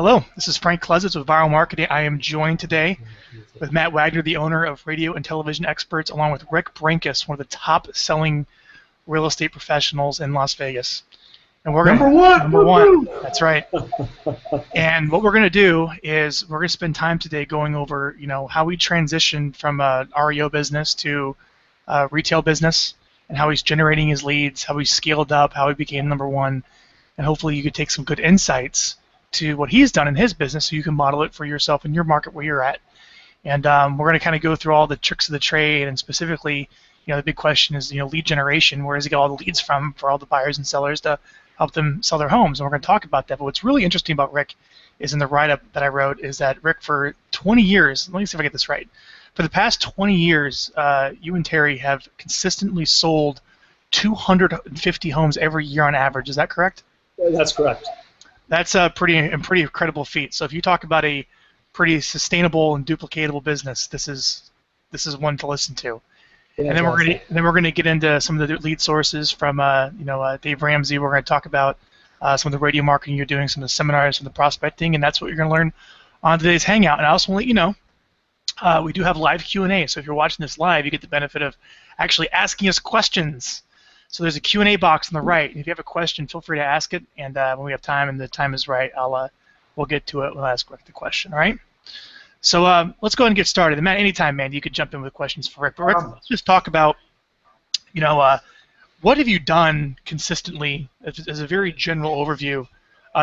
Hello, this is Frank Klesitz with Viral Marketing. I am joined today with Matt Wagner, the owner of Radio and Television Experts, along with Teri Brenkus, one of the top-selling real estate professionals in Las Vegas. And we're Number one. That's right. And what we're going to do is we're going to spend time today going over, how we transitioned from a REO business to a retail business, and how he's generating his leads, how he scaled up, how he became number one, and hopefully you could take some good insights to what he's done in his business so you can model it for yourself in your market where you're at. And we're going to kind of go through all the tricks of the trade, and specifically, the big question is, lead generation. Where does he get all the leads from for all the buyers and sellers to help them sell their homes? And we're going to talk about that. But what's really interesting about Rick is in the write-up that I wrote is that Rick, for 20 years, let me see if I get this right. For the past 20 years, you and Teri have consistently sold 250 homes every year on average. Is that correct? That's correct. That's a pretty incredible feat. So if you talk about a pretty sustainable and duplicatable business, this is one to listen to. Yeah, and then we're gonna get into some of the lead sources from Dave Ramsey. We're going to talk about some of the radio marketing you're doing, some of the seminars, some of the prospecting, and that's what you're going to learn on today's Hangout. And I also want to let you know we do have live Q&A. So if you're watching this live, you get the benefit of actually asking us questions. So there's a Q&A box on the right, and if you have a question, feel free to ask it, and when we have time and the time is right, we'll get to it. We'll ask Rick the question, all right? So let's go ahead and get started. And Matt, anytime, man, you could jump in with questions for Rick. But Rick, let's just talk about, what have you done consistently, as a very general overview,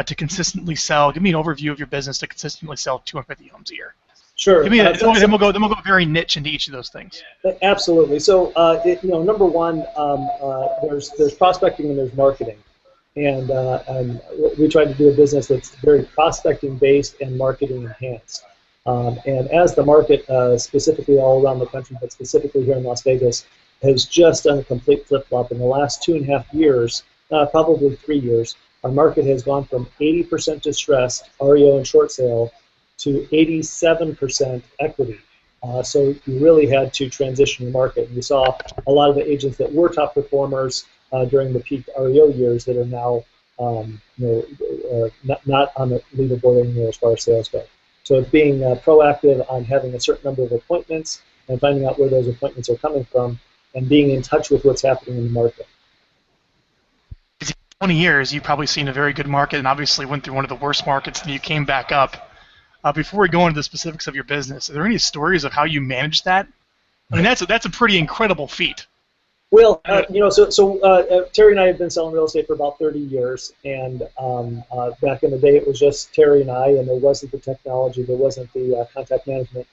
to consistently sell? Give me an overview of your business to consistently sell 250 homes a year. Sure. Give me then we'll go very niche into each of those things. Absolutely. So, number one, there's prospecting and there's marketing, and we try to do a business that's very prospecting based and marketing enhanced. And as the market, specifically all around the country, but specifically here in Las Vegas, has just done a complete flip-flop in the last 2.5 years, probably 3 years, our market has gone from 80% distressed, REO and short sale, to 87% equity. So you really had to transition your market. And you saw a lot of the agents that were top performers during the peak REO years that are now not on the leaderboard anymore as far as sales go. So it's being proactive on having a certain number of appointments and finding out where those appointments are coming from and being in touch with what's happening in the market. 20 years, you've probably seen a very good market and obviously went through one of the worst markets and you came back up. Before we go into the specifics of your business, are there any stories of how you managed that? I mean, that's a pretty incredible feat. Well, Teri and I have been selling real estate for about 30 years, and back in the day it was just Teri and I, and there wasn't the technology, there wasn't the contact management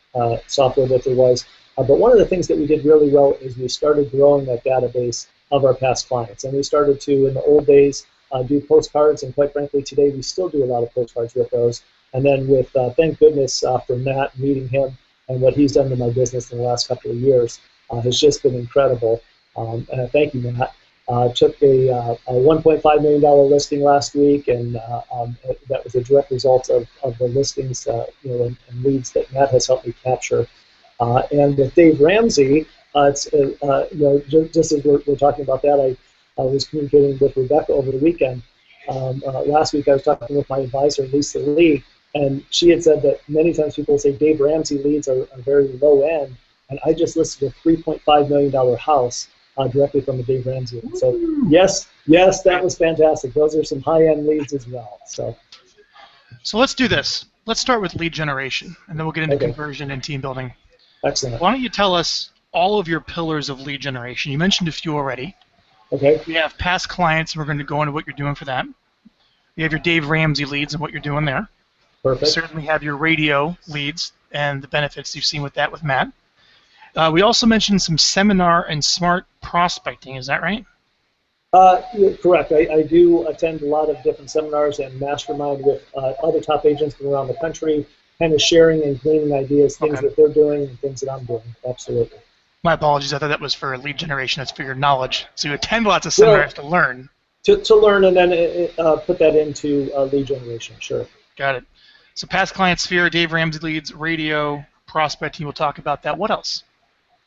software that there was. But one of the things that we did really well is we started growing that database of our past clients, and we started to, in the old days, do postcards, and quite frankly, today we still do a lot of postcards with those. And then with, thank goodness for Matt, meeting him and what he's done to my business in the last couple of years has just been incredible. And thank you, Matt. Took a $1.5 million listing last week, and that was a direct result of the listings and leads that Matt has helped me capture. And with Dave Ramsey, it's just as we're talking about that, I was communicating with Rebecca over the weekend. Last week I was talking with my advisor, Lisa Lee, and she had said that many times people say Dave Ramsey leads are very low end, and I just listed a $3.5 million house directly from the Dave Ramsey. So yes, that was fantastic. Those are some high-end leads as well. So let's do this. Let's start with lead generation, and then we'll get into conversion and team building. Excellent. Why don't you tell us all of your pillars of lead generation? You mentioned a few already. Okay. We have past clients, and we're going to go into what you're doing for that. You have your Dave Ramsey leads and what you're doing there. Perfect. You certainly have your radio leads and the benefits you've seen with that with Matt. We also mentioned some seminar and smart prospecting. Is that right? Correct. I do attend a lot of different seminars and mastermind with other top agents from around the country, kind of sharing and gleaning ideas, things that they're doing and things that I'm doing. Absolutely. My apologies. I thought that was for lead generation. That's for your knowledge. So you attend lots of seminars to learn. To learn and then put that into lead generation. Sure. Got it. So past client sphere, Dave Ramsey leads, radio, prospecting. We'll talk about that. What else?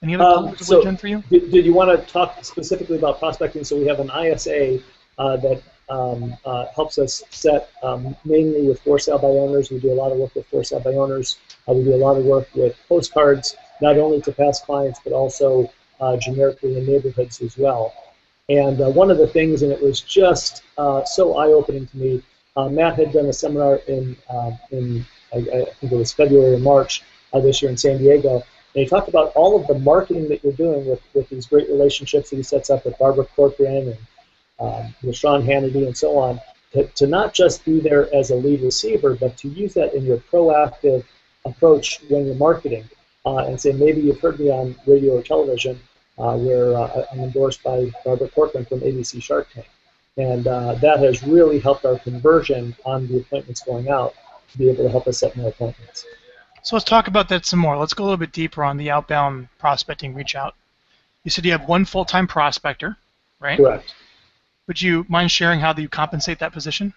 Any other pillars of lead gen for you? Did you want to talk specifically about prospecting? So we have an ISA that helps us set mainly with for sale by owners. We do a lot of work with for sale by owners. We do a lot of work with postcards, not only to past clients, but also generically in neighborhoods as well. And one of the things, and it was just so eye-opening to me, Matt had done a seminar in I think it was February or March this year in San Diego, and he talked about all of the marketing that you're doing with these great relationships that he sets up with Barbara Corcoran and with Sean Hannity and so on, to not just be there as a lead receiver, but to use that in your proactive approach when you're marketing, and say, maybe you've heard me on radio or television, where I'm endorsed by Barbara Corcoran from ABC Shark Tank. And that has really helped our conversion on the appointments going out to be able to help us set more appointments. So let's talk about that some more. Let's go a little bit deeper on the outbound prospecting reach out. You said you have one full-time prospector, right? Correct. Would you mind sharing how you compensate that position?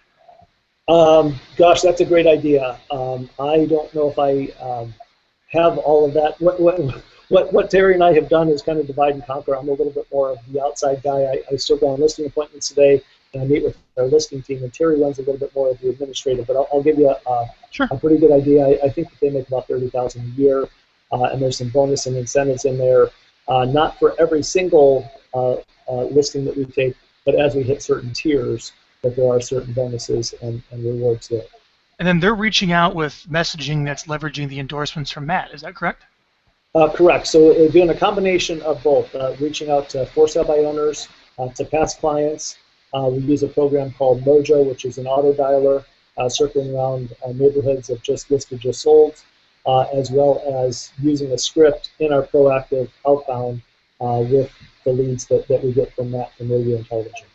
Gosh, that's a great idea. I don't know if I have all of that. What Teri and I have done is kind of divide and conquer. I'm a little bit more of the outside guy. I still go on listing appointments today, and I meet with our listing team, and Teri runs a little bit more of the administrative. But I'll give you Sure. a pretty good idea. I think that they make about $30,000 a year, and there's some bonus and incentives in there. Not for every single listing that we take, but as we hit certain tiers, that there are certain bonuses and rewards there. And then they're reaching out with messaging that's leveraging the endorsements from Matt. Is that correct? Correct. So doing a combination of both, reaching out to for sale by owners, to past clients. We use a program called Mojo, which is an auto dialer, circling around neighborhoods of just listed, just sold, as well as using a script in our proactive outbound with the leads that we get from Matt from radio and television.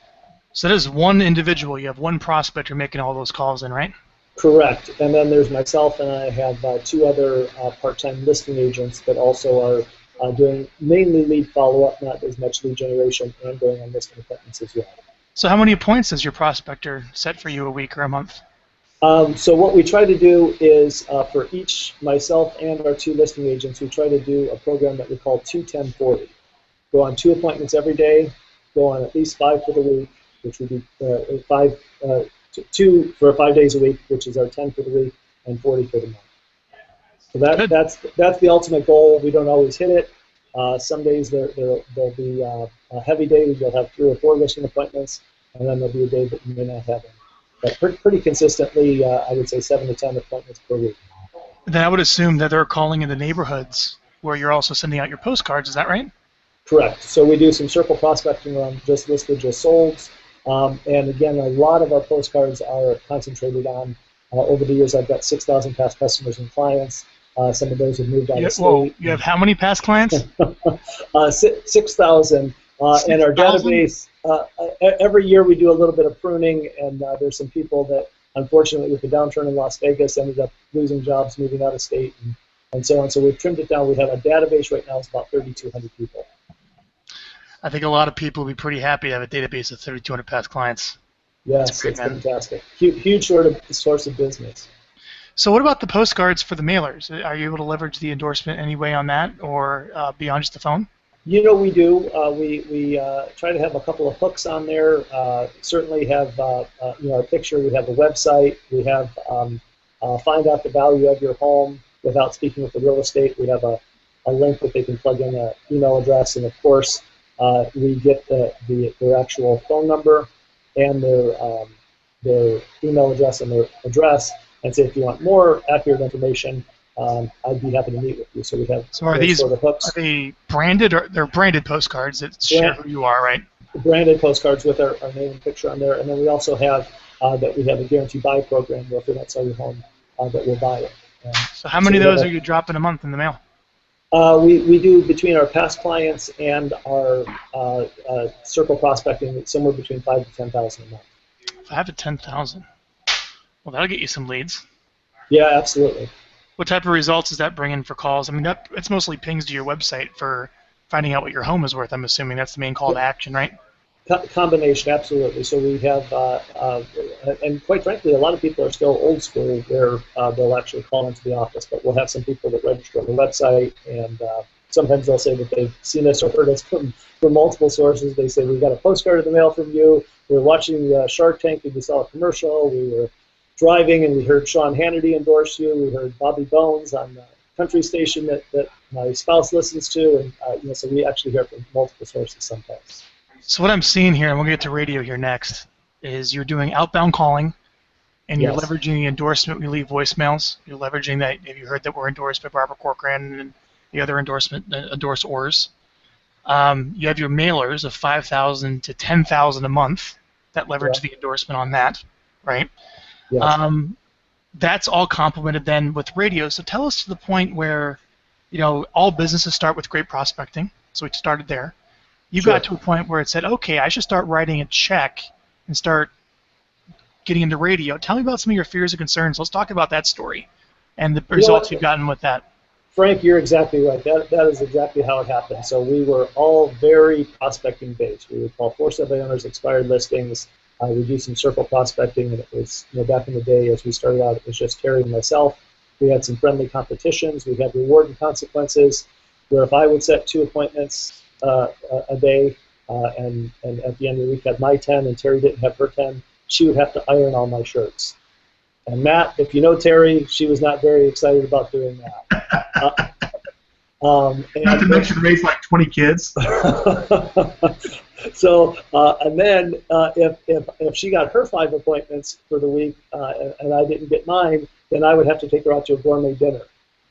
So that is one individual. You have one prospector making all those calls in, right? Correct. And then there's myself, and I have two other part-time listing agents that also are doing mainly lead follow-up, not as much lead generation, and going on listing appointments as well. So how many appointments does your prospector set for you a week or a month? So what we try to do is for each, myself and our two listing agents, we try to do a program that we call 2-10-40. Go on 2 appointments every day, go on at least 5 for the week, which would be 2 for 5 days a week, which is our 10 for the week, and 40 for the month. So that's the ultimate goal. We don't always hit it. Some days there'll be a heavy day where you'll have 3 or 4 listing appointments, and then there'll be a day that you may not have any. But pretty consistently, I would say 7 to 10 appointments per week. Then I would assume that they're calling in the neighborhoods where you're also sending out your postcards. Is that right? Correct. So we do some circle prospecting around just listed, just sold. And again, a lot of our postcards are concentrated on, over the years, I've got 6,000 past customers and clients. Some of those have moved out of state. Whoa, you have how many past clients? 6,000. And our database, every year we do a little bit of pruning, and there's some people that, unfortunately, with the downturn in Las Vegas, ended up losing jobs, moving out of state, and so on. So we've trimmed it down. We have a database right now. It's about 3,200 people. I think a lot of people will be pretty happy to have a database of 3,200 past clients. Yes, it's fantastic. Huge source of business. So what about the postcards for the mailers? Are you able to leverage the endorsement any way on that, or beyond just the phone? You know, we do. We try to have a couple of hooks on there. Certainly have our picture. We have a website. We have find out the value of your home without speaking with the real estate. We have a link that they can plug in an email address, and of course we get their actual phone number and their email address and their address, and say, if you want more accurate information, I'd be happy to meet with you. So we have these sort of hooks. Are they branded, or they're branded postcards that share who you are, right? Branded postcards with our name and picture on there, and then we also have that we have a guarantee buy program where if we don't sell your home, that we'll buy it. So how many of those are you dropping a month in the mail? We do, between our past clients and our circle prospecting, somewhere between 5,000 to 10,000 a month. 5 to 10,000. Well, that'll get you some leads. Yeah, absolutely. What type of results is that bringing for calls? I mean, it's mostly pings to your website for finding out what your home is worth. I'm assuming that's the main call to action, right? Combination, absolutely. So we have, and quite frankly, a lot of people are still old school where they'll actually call into the office, but we'll have some people that register on the website and sometimes they'll say that they've seen us or heard us from multiple sources. They say, we got a postcard in the mail from you. We were watching Shark Tank and we saw a commercial. We were driving and we heard Sean Hannity endorse you. We heard Bobby Bones on the country station that my spouse listens to. And so we actually hear from multiple sources sometimes. So what I'm seeing here, and we'll get to radio here next, is you're doing outbound calling, and you're leveraging the endorsement when you leave voicemails. You're leveraging that. Have you heard that we're endorsed by Barbara Corcoran and the other endorsers? You have your mailers of 5,000 to 10,000 a month that leverage the endorsement on that, right? Yes. That's all complemented then with radio. So tell us to the point where, all businesses start with great prospecting. So we started there. You got to a point where it said, okay, I should start writing a check and start getting into radio. Tell me about some of your fears and concerns. Let's talk about that story and the results you've gotten with that. Frank, you're exactly right. That is exactly how it happened. So we were all very prospecting based. We would call for-sale by owners expired listings. We do some circle prospecting, and it was, back in the day as we started out, it was just Teri and myself. We had some friendly competitions. We had reward and consequences, where if I would set 2 appointments a day, and at the end of the week had my 10, and Teri didn't have her 10, she would have to iron all my shirts. And Matt, if you know Teri, she was not very excited about doing that. Not to mention raise like 20 kids. So, and then if she got her 5 appointments for the week and I didn't get mine, then I would have to take her out to a gourmet dinner.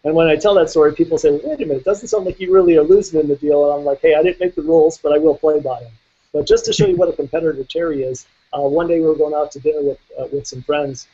And when I tell that story, people say, wait a minute, it doesn't sound like you really are losing in the deal. And I'm like, hey, I didn't make the rules, but I will play by them. But just to show you what a competitor Teri is, one day we were going out to dinner with some friends,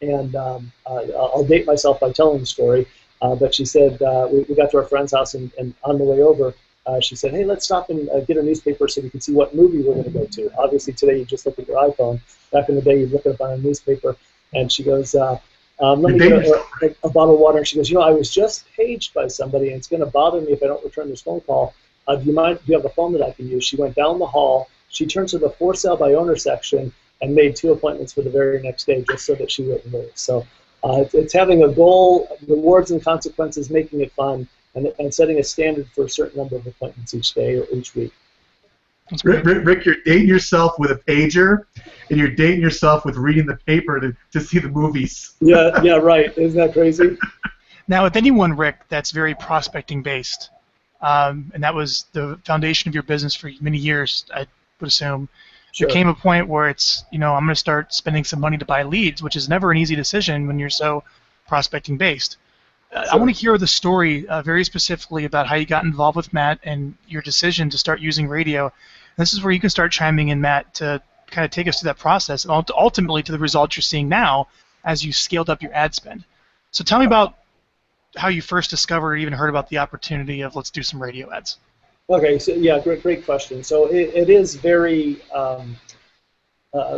and I'll date myself by telling the story, but she said, we got to our friend's house, and on the way over, she said, hey, let's stop and get a newspaper so we can see what movie we're going to go to. Obviously, today you just look at your iPhone. Back in the day, you'd look up on a newspaper, and she goes, let me get a bottle of water. And she goes, I was just paged by somebody, and it's going to bother me if I don't return this phone call. Do you have a phone that I can use? She went down the hall. She turned to the for sale by owner section and made 2 appointments for the very next day just so that she wouldn't lose. So it's having a goal, rewards and consequences, making it fun, and setting a standard for a certain number of appointments each day or each week. Rick, you're dating yourself with a pager, and you're dating yourself with reading the paper to see the movies. Yeah, right. Isn't that crazy? Now, with anyone, Rick, that's very prospecting based, and that was the foundation of your business for many years, I would assume. Sure. There came a point where it's, I'm going to start spending some money to buy leads, which is never an easy decision when you're so prospecting based. Sure. I want to hear the story very specifically about how you got involved with Matt and your decision to start using radio. And this is where you can start chiming in, Matt, to kind of take us through that process and ultimately to the results you're seeing now as you scaled up your ad spend. So tell me about how you first discovered or even heard about the opportunity of let's do some radio ads. Okay, so yeah, great question. So it is very,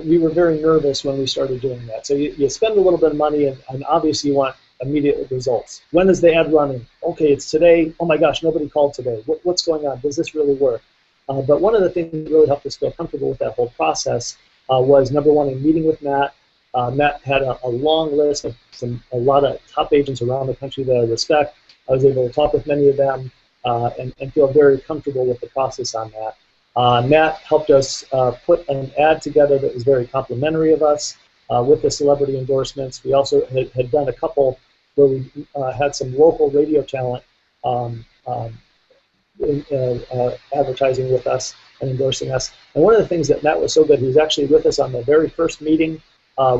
we were very nervous when we started doing that. So you spend a little bit of money, and obviously you want immediate results. When is the ad running? Okay, it's today. Oh my gosh, nobody called today. What's going on? Does this really work? But one of the things that really helped us feel comfortable with that whole process was, number one, a meeting with Matt. Matt had a long list of a lot of top agents around the country that I respect. I was able to talk with many of them. And feel very comfortable with the process on that. Matt helped us put an ad together that was very complimentary of us with the celebrity endorsements. We also had done a couple where we had some local radio talent advertising with us and endorsing us. And one of the things that Matt was so good, he was actually with us on the very first meeting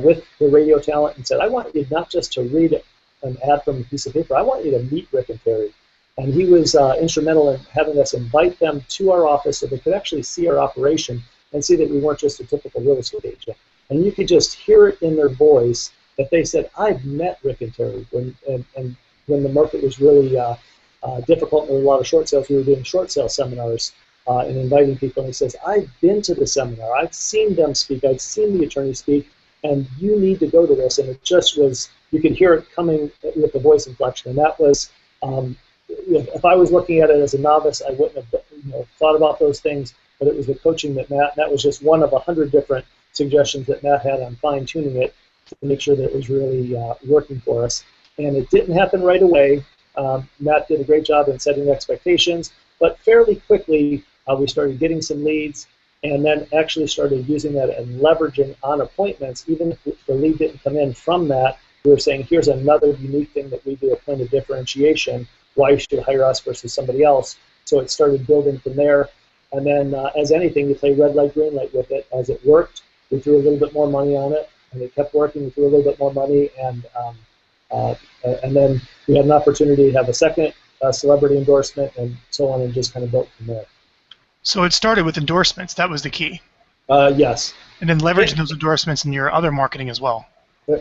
with the radio talent and said, I want you not just to read an ad from a piece of paper, I want you to meet Rick and Teri. And he was instrumental in having us invite them to our office so they could actually see our operation and see that we weren't just a typical real estate agent. And you could just hear it in their voice that they said, I've met Rick and Teri. And when the market was really difficult and there were a lot of short sales, we were doing short sale seminars and inviting people. And he says, I've been to the seminar. I've seen them speak. I've seen the attorney speak. And you need to go to this. And it just was, you could hear it coming with the voice inflection. And that was, if I was looking at it as a novice, I wouldn't have thought about those things, but it was the coaching that that was just one of 100 different suggestions that Matt had on fine-tuning it to make sure that it was really working for us. And it didn't happen right away. Matt did a great job in setting expectations, but fairly quickly we started getting some leads, and then actually started using that and leveraging on appointments. Even if the lead didn't come in from that, we were saying, here's another unique thing that we do, a point of differentiation, why you should hire us versus somebody else. So it started building from there. And then, as anything, you play red light, green light with it. As it worked, we threw a little bit more money on it, and it kept working. We threw a little bit more money, and then we had an opportunity to have a second celebrity endorsement, and so on, and just kind of built from there. So it started with endorsements. That was the key. Yes. And then leveraging those endorsements in your other marketing as well.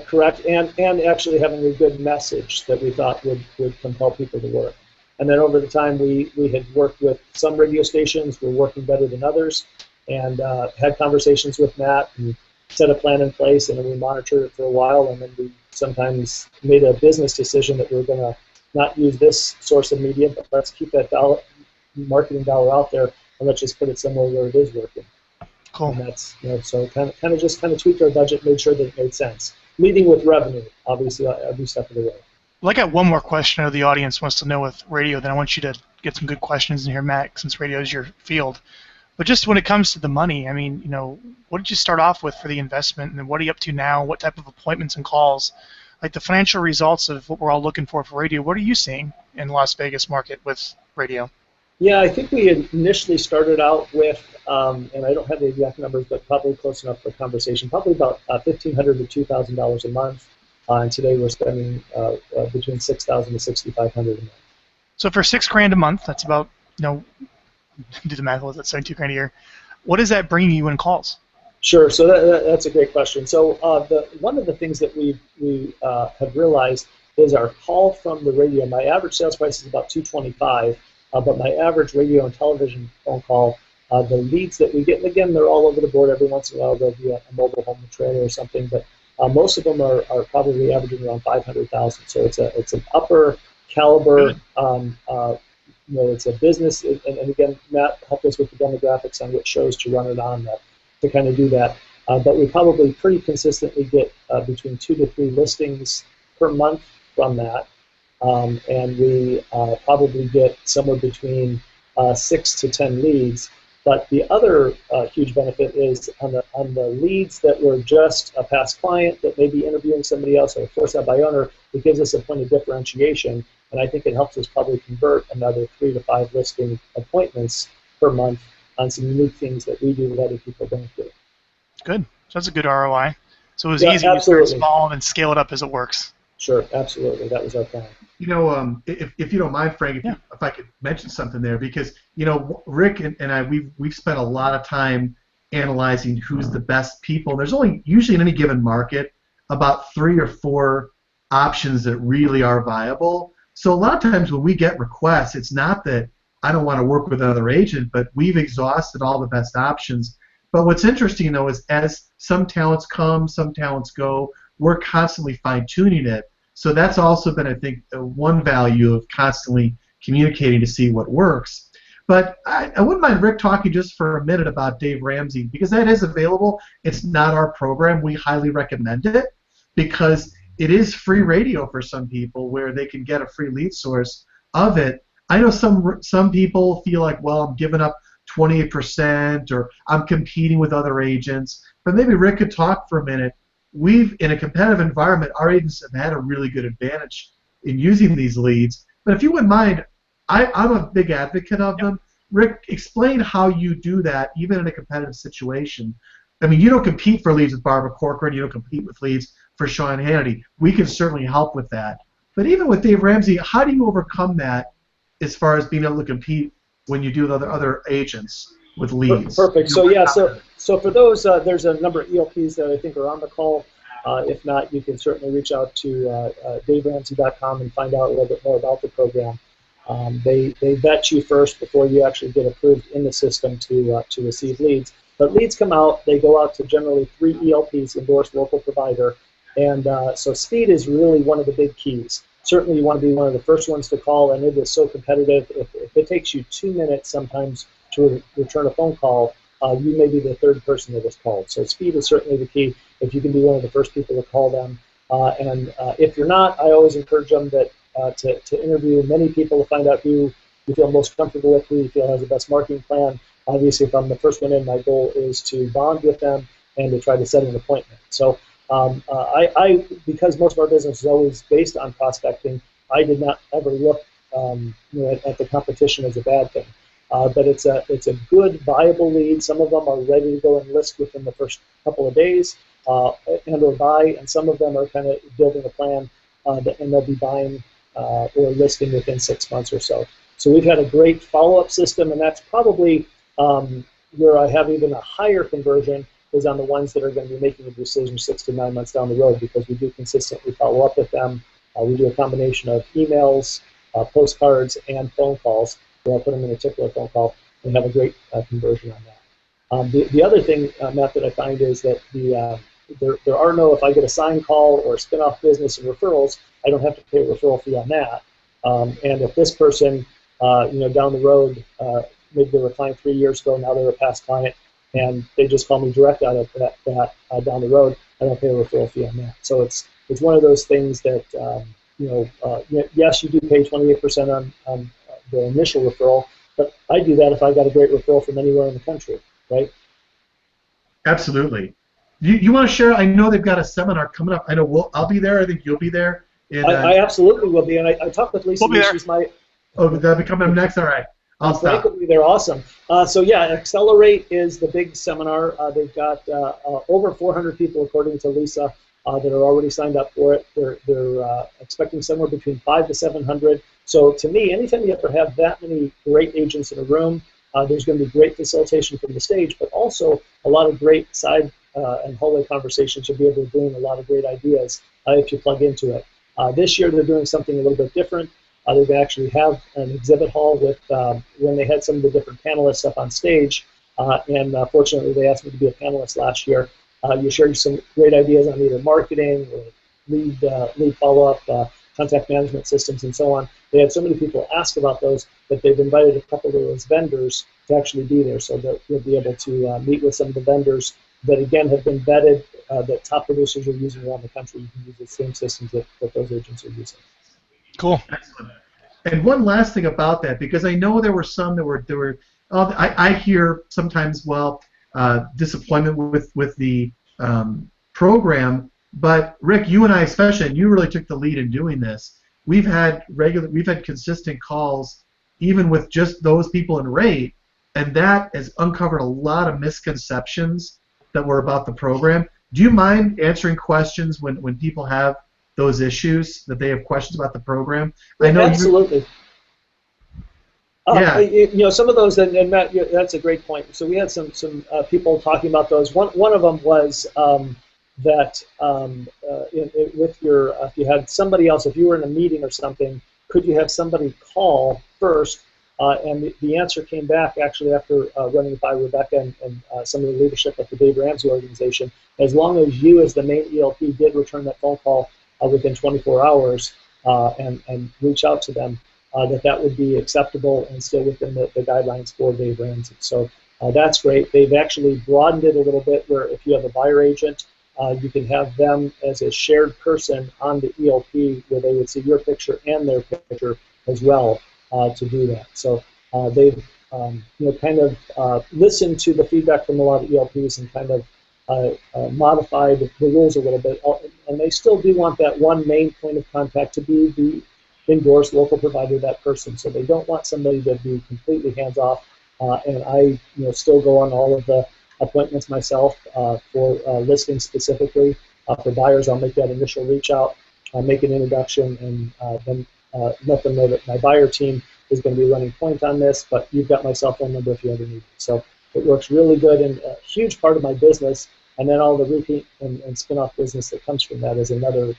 Correct, and actually having a good message that we thought would compel people to work. And then over the time, we had worked with some radio stations, were working better than others, and had conversations with Matt and set a plan in place, and then we monitored it for a while, and then we sometimes made a business decision that we were going to not use this source of media, but let's keep that marketing dollar out there, and let's just put it somewhere where it is working. Cool. And that's, so kind of tweaked our budget, made sure that it made sense. Leading with revenue, obviously, every step of the way. Well, I got one more question the audience wants to know with radio, then I want you to get some good questions in here, Matt, since radio is your field. But just when it comes to the money, I mean, what did you start off with for the investment, and what are you up to now? What type of appointments and calls? Like the financial results of what we're all looking for radio, what are you seeing in the Las Vegas market with radio? Yeah, I think we had initially started out with, and I don't have the exact numbers, but probably close enough for conversation, probably about $1,500 to $2,000 a month. And today we're spending between $6,000 to $6,500 a month. So for $6,000 a month, that's about, do the math, was that $72,000 a year? What is that bringing you in calls? Sure. So that's a great question. So one of the things that we have realized is our call from the radio. My average sales price is about $225, but my average radio and television phone call, the leads that we get, and again, they're all over the board. Every once in a while, there'll be a mobile home trailer or something, but most of them are probably averaging around 500,000. So it's an upper caliber. It's a business, and again, Matt helped us with the demographics on what shows to run it on to kind of do that. But we probably pretty consistently get between 2 to 3 listings per month from that, and we probably get somewhere between 6 to 10 leads. But the other huge benefit is on the leads that were just a past client that may be interviewing somebody else or forced out by owner, it gives us a point of differentiation, and I think it helps us probably convert another 3 to 5 listing appointments per month on some unique things that we do that other people don't do. Good. So that's a good ROI. So it was Yeah, easy absolutely. to start small and scale it up as it works. Sure, absolutely. That was our plan. If you don't mind, Frank, if I could mention something there, because Rick and I we've spent a lot of time analyzing who's the best people. There's only usually in any given market about 3 or 4 options that really are viable. So a lot of times when we get requests, it's not that I don't want to work with another agent, but we've exhausted all the best options. But what's interesting though is as some talents come, some talents go, we're constantly fine-tuning it. So that's also been, I think, one value of constantly communicating to see what works. But I wouldn't mind Rick talking just for a minute about Dave Ramsey, because that is available. It's not our program. We highly recommend it because it is free radio for some people where they can get a free lead source of it. I know some people feel like, well, I'm giving up 28% or I'm competing with other agents. But maybe Rick could talk for a minute. In a competitive environment, our agents have had a really good advantage in using these leads. But if you wouldn't mind, I'm a big advocate of them. Rick, explain how you do that, even in a competitive situation. I mean, you don't compete for leads with Barbara Corcoran. You don't compete with leads for Sean Hannity. We can certainly help with that. But even with Dave Ramsey, how do you overcome that as far as being able to compete when you do with other agents with leads? Perfect. So yeah, so for those, there's a number of ELPs that I think are on the call. If not, you can certainly reach out to daveramsey.com and find out a little bit more about the program. They vet you first before you actually get approved in the system to receive leads. But leads come out, they go out to generally 3 ELPs, endorsed local provider, and so speed is really one of the big keys. Certainly you want to be one of the first ones to call, and it is so competitive. If it takes you 2 minutes sometimes to return a phone call, you may be the 3rd person that is called. So speed is certainly the key if you can be one of the first people to call them. And if you're not, I always encourage them that to interview many people to find out who you feel most comfortable with, who you feel has the best marketing plan. Obviously, if I'm the first one in, my goal is to bond with them and to try to set an appointment. So because most of our business is always based on prospecting, I did not ever look at the competition as a bad thing. But it's a good, viable lead. Some of them are ready to go and list within the first couple of days and or buy, and some of them are kind of building a plan and they'll be buying or listing within 6 months or so. So we've had a great follow-up system, and that's probably where I have even a higher conversion is on the ones that are going to be making a decision 6 to 9 months down the road, because we do consistently follow up with them. We do a combination of emails, postcards, and phone calls. Where I'll put them in a particular phone call and have a great conversion on that. The other thing, Matt, that I find is that there are no, if I get a sign call or spin-off business and referrals, I don't have to pay a referral fee on that. And if this person, down the road, maybe they were a client 3 years ago, now they're a past client, and they just call me direct out of that down the road, I don't pay a referral fee on that. So it's one of those things that, yes, you do pay 28% on the initial referral, but I do that if I got a great referral from anywhere in the country, right? Absolutely. You want to share? I know they've got a seminar coming up. I know I'll be there. I think you'll be there. And, I absolutely will be, and I talked with Lisa. She's my. Oh, that'll be coming up next. All right. I'll stop. Frank will be there. Awesome. So yeah, Accelerate is the big seminar. They've got over 400 people, according to Lisa, that are already signed up for it. They're expecting somewhere between 500 to 700. So to me, anytime you ever have that many great agents in a room, there's going to be great facilitation from the stage, but also a lot of great side and hallway conversations. You'll be able to glean a lot of great ideas if you plug into it. This year they're doing something a little bit different. They're going to actually have an exhibit hall with when they had some of the different panelists up on stage, and fortunately they asked me to be a panelist last year. You shared some great ideas on either marketing or lead follow-up, contact management systems, and so on. They had so many people ask about those that they've invited a couple of those vendors to actually be there, so that you'll be able to meet with some of the vendors that, again, have been vetted, that top producers are using around the country. You can use the same systems that those agents are using. Cool. Excellent. And one last thing about that, because I know there were some that were I hear sometimes, disappointment with the program. But Rick, you and I especially, and you really took the lead in doing this. We've had consistent calls, even with just those people in rate, and that has uncovered a lot of misconceptions that were about the program. Do you mind answering questions when people have those issues, that they have questions about the program? I know absolutely. Yeah. Some of those, and Matt, that's a great point. So we had some people talking about those. One of them was that with your, if you had somebody else, if you were in a meeting or something, could you have somebody call first? And the answer came back actually after running it by Rebecca and some of the leadership at the Dave Ramsey organization. As long as you, as the main ELP, did return that phone call within 24 hours and reach out to them, that would be acceptable and still within the guidelines for Dave Ramsey. So that's great. They've actually broadened it a little bit, where if you have a buyer agent, you can have them as a shared person on the ELP, where they would see your picture and their picture as well to do that. So they've kind of listened to the feedback from a lot of ELPs and kind of modified the rules a little bit. And they still do want that one main point of contact to be the endorsed local provider, that person. So they don't want somebody to be completely hands-off. And I still go on all of the appointments myself for listings specifically. For buyers, I'll make that initial reach out, make an introduction, and then let them know that my buyer team is going to be running point on this, but you've got my cell phone number if you ever need it. So it works really good, and a huge part of my business, and then all the repeat and spin-off business that comes from that is another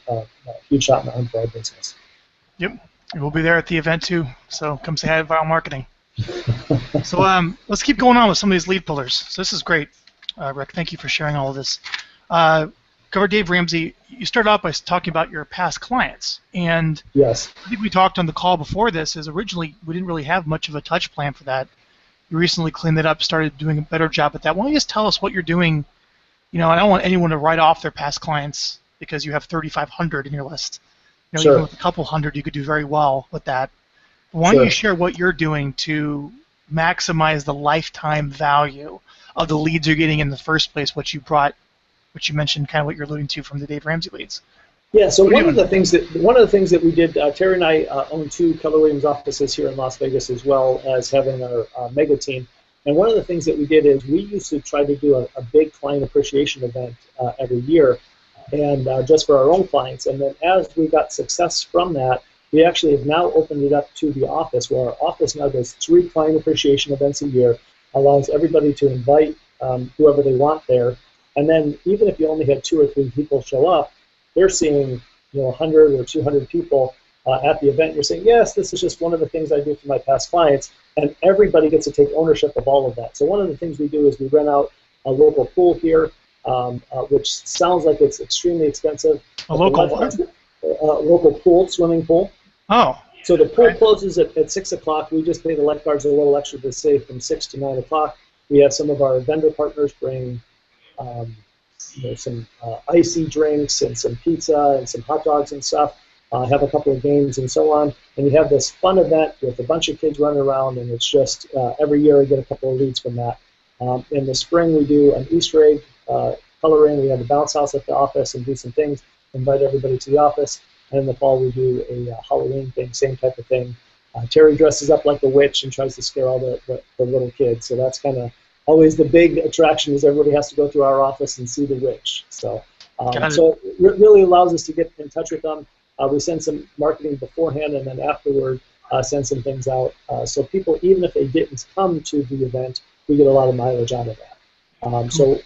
huge shot in the arm for our business. Yep, we'll be there at the event too, so come say hi to Viral Marketing. So let's keep going on with some of these lead pullers. So this is great, Rick. Thank you for sharing all of this. Cover Dave Ramsey. You started out by talking about your past clients, and yes, I think we talked on the call before this. Is originally we didn't really have much of a touch plan for that. You recently cleaned it up, started doing a better job at that. Why don't you just tell us what you're doing? I don't want anyone to write off their past clients because you have 3,500 in your list. You know, even Sure. with a couple hundred, you could do very well with that. Why don't you Sure. share what you're doing to maximize the lifetime value of the leads you're getting in the first place, what you brought, which you mentioned, kind of what you're alluding to from the Dave Ramsey leads. Yeah, so What are you one of doing? the things that we did, Terry and I own two Keller Williams offices here in Las Vegas, as well as having our mega team. And one of the things that we did is we used to try to do a big client appreciation event every year, and just for our own clients. And then as we got success from that, we actually have now opened it up to the office, where our office now does 3 client appreciation events a year, allows everybody to invite whoever they want there. And then even if you only had 2 or 3 people show up, they're seeing 100 or 200 people at the event. You're saying, yes, this is just one of the things I do for my past clients, and everybody gets to take ownership of all of that. So one of the things we do is we rent out a local pool here, which sounds like it's extremely expensive. A local what? Local pool, swimming pool. Oh. So the pool Okay. closes at 6 o'clock. We just pay the lifeguards a little extra to stay from 6 to 9 o'clock. We have some of our vendor partners bring some icy drinks and some pizza and some hot dogs and stuff, have a couple of games and so on. And you have this fun event with a bunch of kids running around, and it's just every year I get a couple of leads from that. In the spring we do an Easter egg coloring. We have a bounce house at the office and do some things, invite everybody to the office. And in the fall we do a Halloween thing, same type of thing. Terry dresses up like a witch and tries to scare all the little kids. So that's kind of always the big attraction, is everybody has to go through our office and see the witch. So it really allows us to get in touch with them. We send some marketing beforehand, and then afterward send some things out. So people, even if they didn't come to the event, we get a lot of mileage out of that.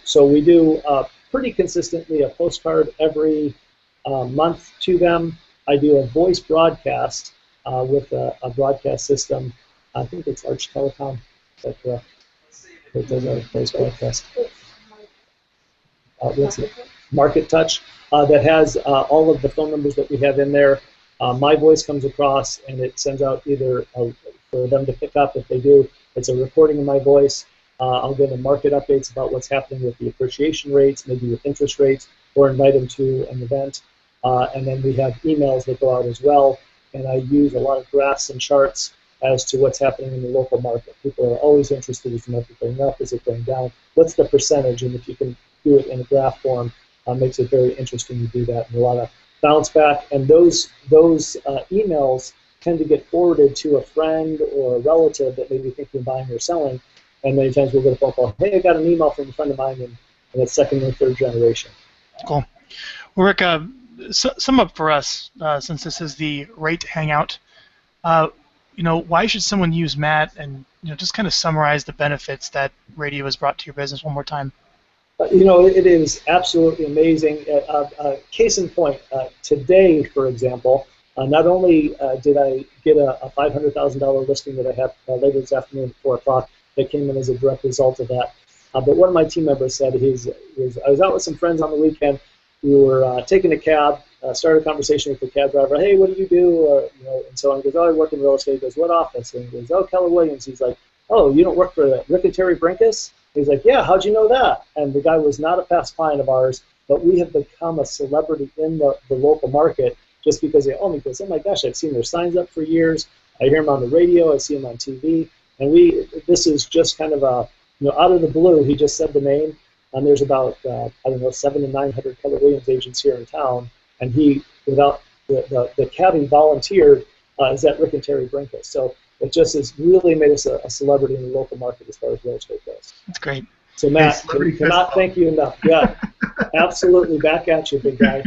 So we do pretty consistently a postcard every month to them. I do a voice broadcast with a broadcast system. I think it's Arch Telecom. Is that correct? It does a voice broadcast. What's it? Market Touch. That has all of the phone numbers that we have in there. My voice comes across, and it sends out either for them to pick up. If they do, it's a recording of my voice. I'll give them market updates about what's happening with the appreciation rates, maybe with interest rates, or invite them to an event. And then we have emails that go out as well, and I use a lot of graphs and charts as to what's happening in the local market. People are always interested: is the market going up? Is it going down? What's the percentage? And if you can do it in a graph form, makes it very interesting to do that, and a lot of bounce back. And those emails tend to get forwarded to a friend or a relative that may be thinking of buying or selling, and many times we'll get a phone call, hey, I got an email from a friend of mine, and it's second or third generation. Cool. Well, Rick, sum up for us, since this is the Rate Hangout. Why should someone use Matt, and just kind of summarize the benefits that radio has brought to your business one more time? It is absolutely amazing. Case in point, today, for example, not only did I get a $500,000 listing that I have later this afternoon at 4 o'clock that came in as a direct result of that, but one of my team members said I was out with some friends on the weekend. We were taking a cab, started a conversation with the cab driver. Hey, what do you do? And so on. He goes, oh, I work in real estate. He goes, what office? And he goes, oh, Keller Williams. He's like, oh, you don't work for Rick and Teri Brenkus? He's like, yeah, how'd you know that? And the guy was not a past client of ours, but we have become a celebrity in the local market just because they own me. Because, oh my gosh, I've seen their signs up for years. I hear them on the radio. I see them on TV. And this is just kind of out of the blue, he just said the name. And there's about, 700 to 900 Keller Williams agents here in town. And he, without the cabbie, volunteered, is that Rick and Teri Brenkus. So it just has really made us a celebrity in the local market as far as real estate goes. That's great. So Matt, cannot thank you enough. Yeah, absolutely. Back at you, big guy.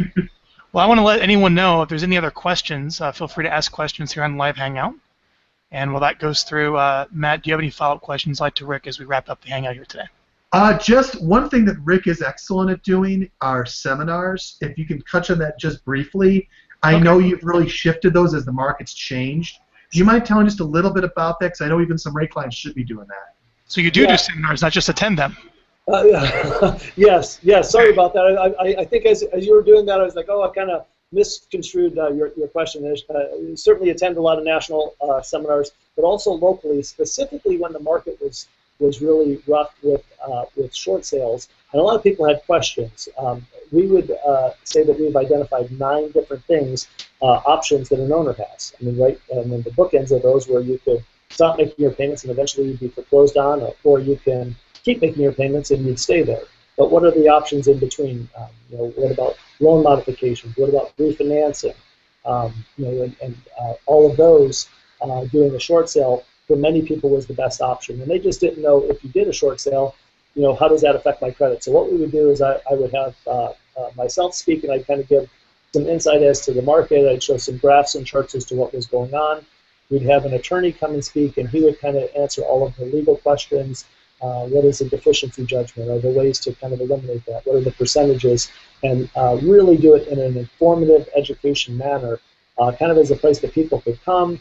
Well, I want to let anyone know if there's any other questions. Feel free to ask questions here on Live Hangout. And while that goes through, Matt, do you have any follow-up questions like to Rick as we wrap up the Hangout here today? Just one thing that Rick is excellent at doing are seminars. If you can touch on that just briefly. I know you've really shifted those as the market's changed. Do you mind telling just a little bit about that? Because I know even some rate clients should be doing that. So you do seminars, not just attend them. Yes. Sorry about that. I think as you were doing that, I was like, oh, I kind of misconstrued your question. Certainly attend a lot of national seminars, but also locally, specifically when the market was really rough with short sales, and a lot of people had questions. we would say that we've identified 9 different things, options that an owner has. I mean, right, and then the bookends of those where you could stop making your payments and eventually you'd be foreclosed on, or you can keep making your payments and you'd stay there. But what are the options in between? What about loan modifications? What about refinancing? And all of those, doing a short sale for many people was the best option. And they just didn't know if you did a short sale, how does that affect my credit? So what we would do is I would have myself speak, and I'd kind of give some insight as to the market. I'd show some graphs and charts as to what was going on. We'd have an attorney come and speak, and he would kind of answer all of the legal questions. What is a deficiency judgment? Are there ways to kind of eliminate that? What are the percentages? And really do it in an informative education manner, kind of as a place that people could come.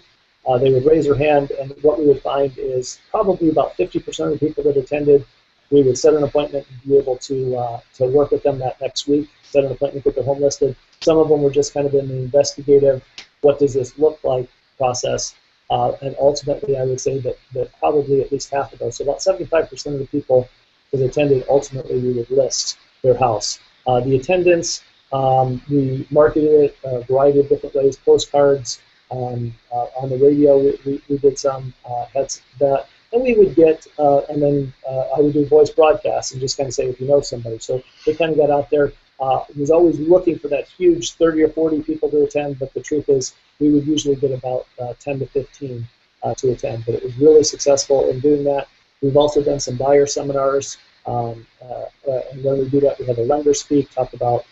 They would raise their hand, and what we would find is probably about 50% of the people that attended, we would set an appointment and be able to work with them that next week, set an appointment, get their home listed. Some of them were just kind of in the investigative, what does this look like process. And ultimately, I would say that probably at least half of those, so about 75% of the people that attended, ultimately we would list their house. The attendance, we marketed it a variety of different ways, postcards, on the radio, we did some, had that. And we would get, and then I would do voice broadcasts and just kind of say if you know somebody. So they kind of got out there. Was always looking for that huge 30 or 40 people to attend, but the truth is we would usually get about 10 to 15 to attend. But it was really successful in doing that. We've also done some buyer seminars, and when we do that, we have a lender speak, talk about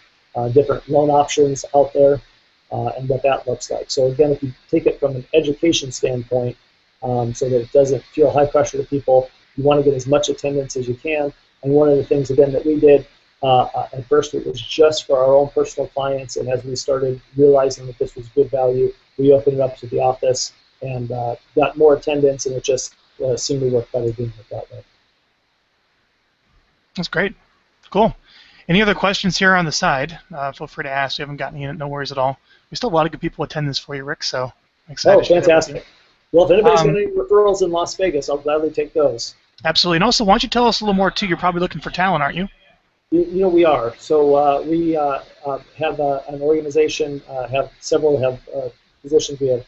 different loan options out there and what that looks like. So again, if you take it from an education standpoint, so that it doesn't feel high pressure to people, you want to get as much attendance as you can. And one of the things, again, that we did, at first it was just for our own personal clients, and as we started realizing that this was good value, we opened it up to the office and got more attendance, and it just seemed to work better doing it that way. That's great. Cool. Any other questions here on the side? Feel free to ask. We haven't gotten any, no worries at all. We still have a lot of good people attend this for you, Rick, so I'm excited. Oh, fantastic. Well, if anybody's got any referrals in Las Vegas, I'll gladly take those. Absolutely. And also, why don't you tell us a little more, too? You're probably looking for talent, aren't you? We are. So we have an organization, have several positions. We have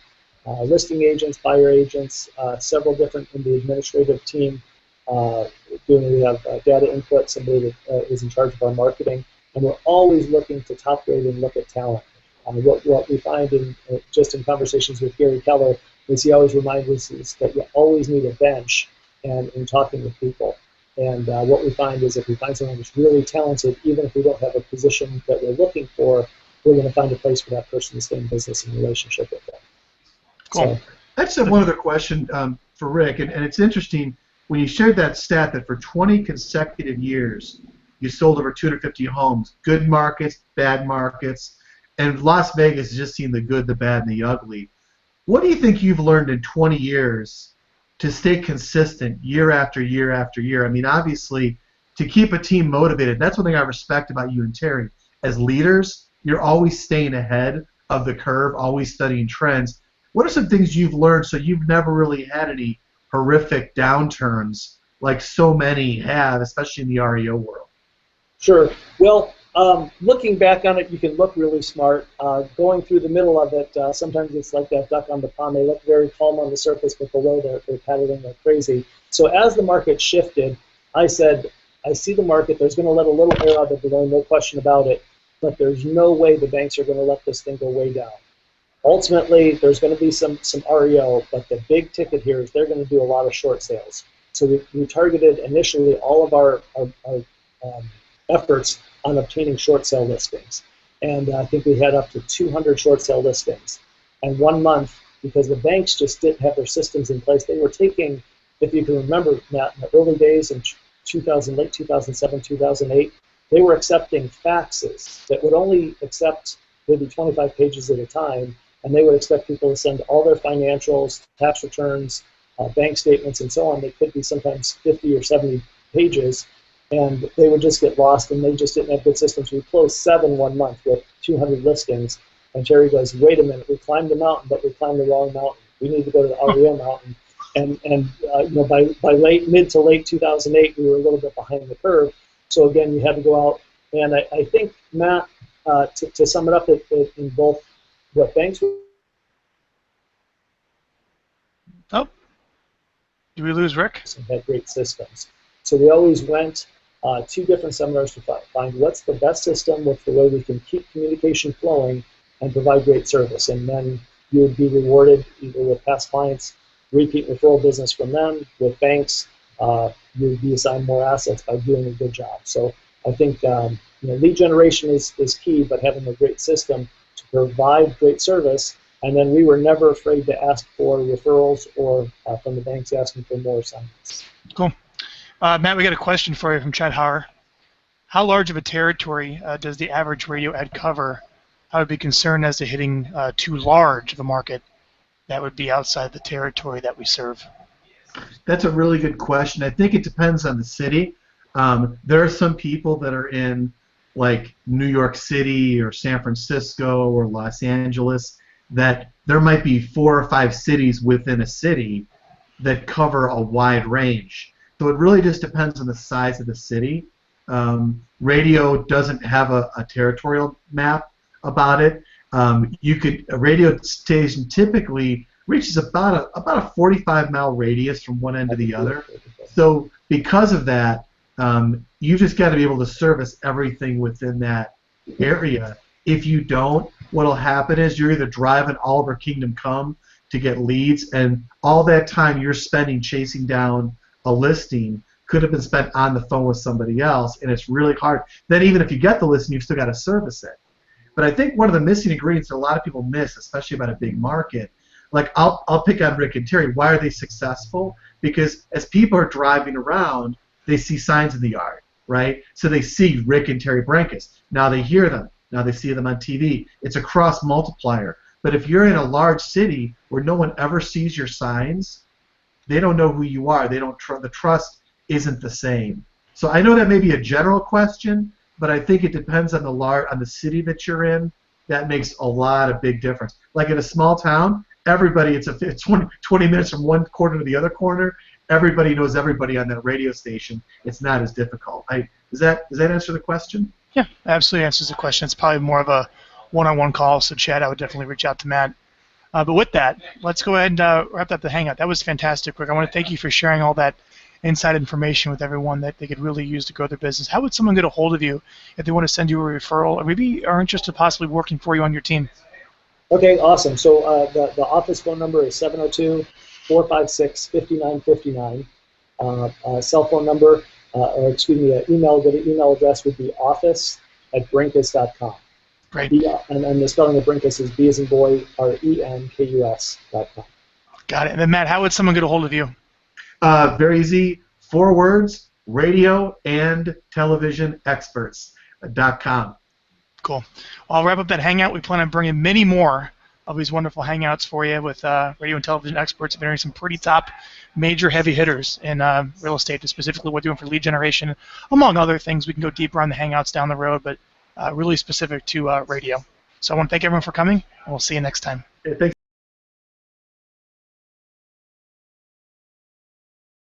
listing agents, buyer agents, several different in the administrative team. We have data input, somebody that is in charge of our marketing, and we're always looking to top grade and look at talent. What we find just in conversations with Gary Keller is he always reminds us is that you always need a bench and in talking with people. And what we find is if we find someone who's really talented, even if we don't have a position that we're looking for, we're going to find a place for that person to stay in business and relationship with them. Cool. So, I just have one other question for Rick, and it's interesting when you shared that stat that for 20 consecutive years you sold over 250 homes, good markets, bad markets, and Las Vegas has just seen the good, the bad, and the ugly. What do you think you've learned in 20 years to stay consistent year after year after year? I mean, obviously, to keep a team motivated, that's one thing I respect about you and Teri. As leaders, you're always staying ahead of the curve, always studying trends. What are some things you've learned so you've never really had any horrific downturns like so many have, especially in the REO world? Sure. Well, looking back on it, you can look really smart. Going through the middle of it, sometimes it's like that duck on the pond. They look very calm on the surface, but below they're paddling like crazy. So as the market shifted, I said, I see the market. There's going to let a little air out of the balloon, no question about it, but there's no way the banks are going to let this thing go way down. Ultimately, there's going to be some REO, but the big ticket here is they're going to do a lot of short sales. So we targeted initially all of our efforts on obtaining short sale listings. And I think we had up to 200 short sale listings. And 1 month, because the banks just didn't have their systems in place, they were taking, if you can remember, Matt, in the early days in late 2007, 2008, they were accepting faxes that would only accept maybe 25 pages at a time, and they would expect people to send all their financials, tax returns, bank statements, and so on. They could be sometimes 50 or 70 pages, and they would just get lost, and they just didn't have good systems. We closed 7 1 month with 200 listings, and Teri goes, wait a minute, we climbed the mountain, but we climbed the wrong mountain. We need to go to the REO mountain. And by mid to late 2008, we were a little bit behind the curve. So again, you had to go out And I think, Matt, to sum it up, in both what banks Oh, did we lose Rick? had great systems. So we always went to different seminars to find what's the best system, what's the way we can keep communication flowing and provide great service. And then you would be rewarded either with past clients, repeat referral business from them. With banks, you would be assigned more assets by doing a good job. So I think lead generation is key, but having a great system to provide great service. And then we were never afraid to ask for referrals or from the banks asking for more assignments. Cool. Matt, we got a question for you from Chad Hauer. How large of a territory does the average radio ad cover? I would be concerned as to hitting too large of a market that would be outside the territory that we serve. That's a really good question. I think it depends on the city. There are some people that are in like New York City or San Francisco or Los Angeles that there might be 4 or 5 cities within a city that cover a wide range. So it really just depends on the size of the city. Radio doesn't have a territorial map about it. A radio station typically reaches about a 45-mile radius from one end to the other. So because of that, you just got to be able to service everything within that area. If you don't, what'll happen is you're either driving all over Kingdom Come to get leads, and all that time you're spending chasing down a listing could have been spent on the phone with somebody else, and it's really hard. Then even if you get the listing, you've still got to service it. But I think one of the missing ingredients that a lot of people miss, especially about a big market, like I'll pick on Rick and Teri. Why are they successful? Because as people are driving around, they see signs in the yard, right? So they see Rick and Teri Brenkus. Now they hear them. Now they see them on TV. It's a cross multiplier. But if you're in a large city where no one ever sees your signs, they don't know who you are. They don't the trust isn't the same. So I know that may be a general question, but I think it depends on the city that you're in. That makes a lot of big difference. Like in a small town, everybody, it's 20 minutes from one corner to the other corner. Everybody knows everybody on that radio station. It's not as difficult. Does that answer the question? Yeah, absolutely answers the question. It's probably more of a one-on-one call, so Chad, I would definitely reach out to Matt. But with that, let's go ahead and wrap up the Hangout. That was fantastic, Rick. I want to thank you for sharing all that inside information with everyone that they could really use to grow their business. How would someone get a hold of you if they want to send you a referral or maybe are interested in possibly working for you on your team? Okay, awesome. So the office phone number is 702-456-5959. Cell phone number, email address would be office@brenkus.com. Great. And the spelling of Brenkus is B as in boy, RENKUS.com. Got it. And then Matt, how would someone get a hold of you? Very easy. 4 words: radio and television experts.com. Cool. Well, I'll wrap up that Hangout. We plan on bringing many more of these wonderful Hangouts for you with radio and television experts, and some pretty top major heavy hitters in real estate, specifically what we're doing for lead generation, among other things. We can go deeper on the Hangouts down the road, but really specific to radio. So I want to thank everyone for coming, and we'll see you next time. Thanks.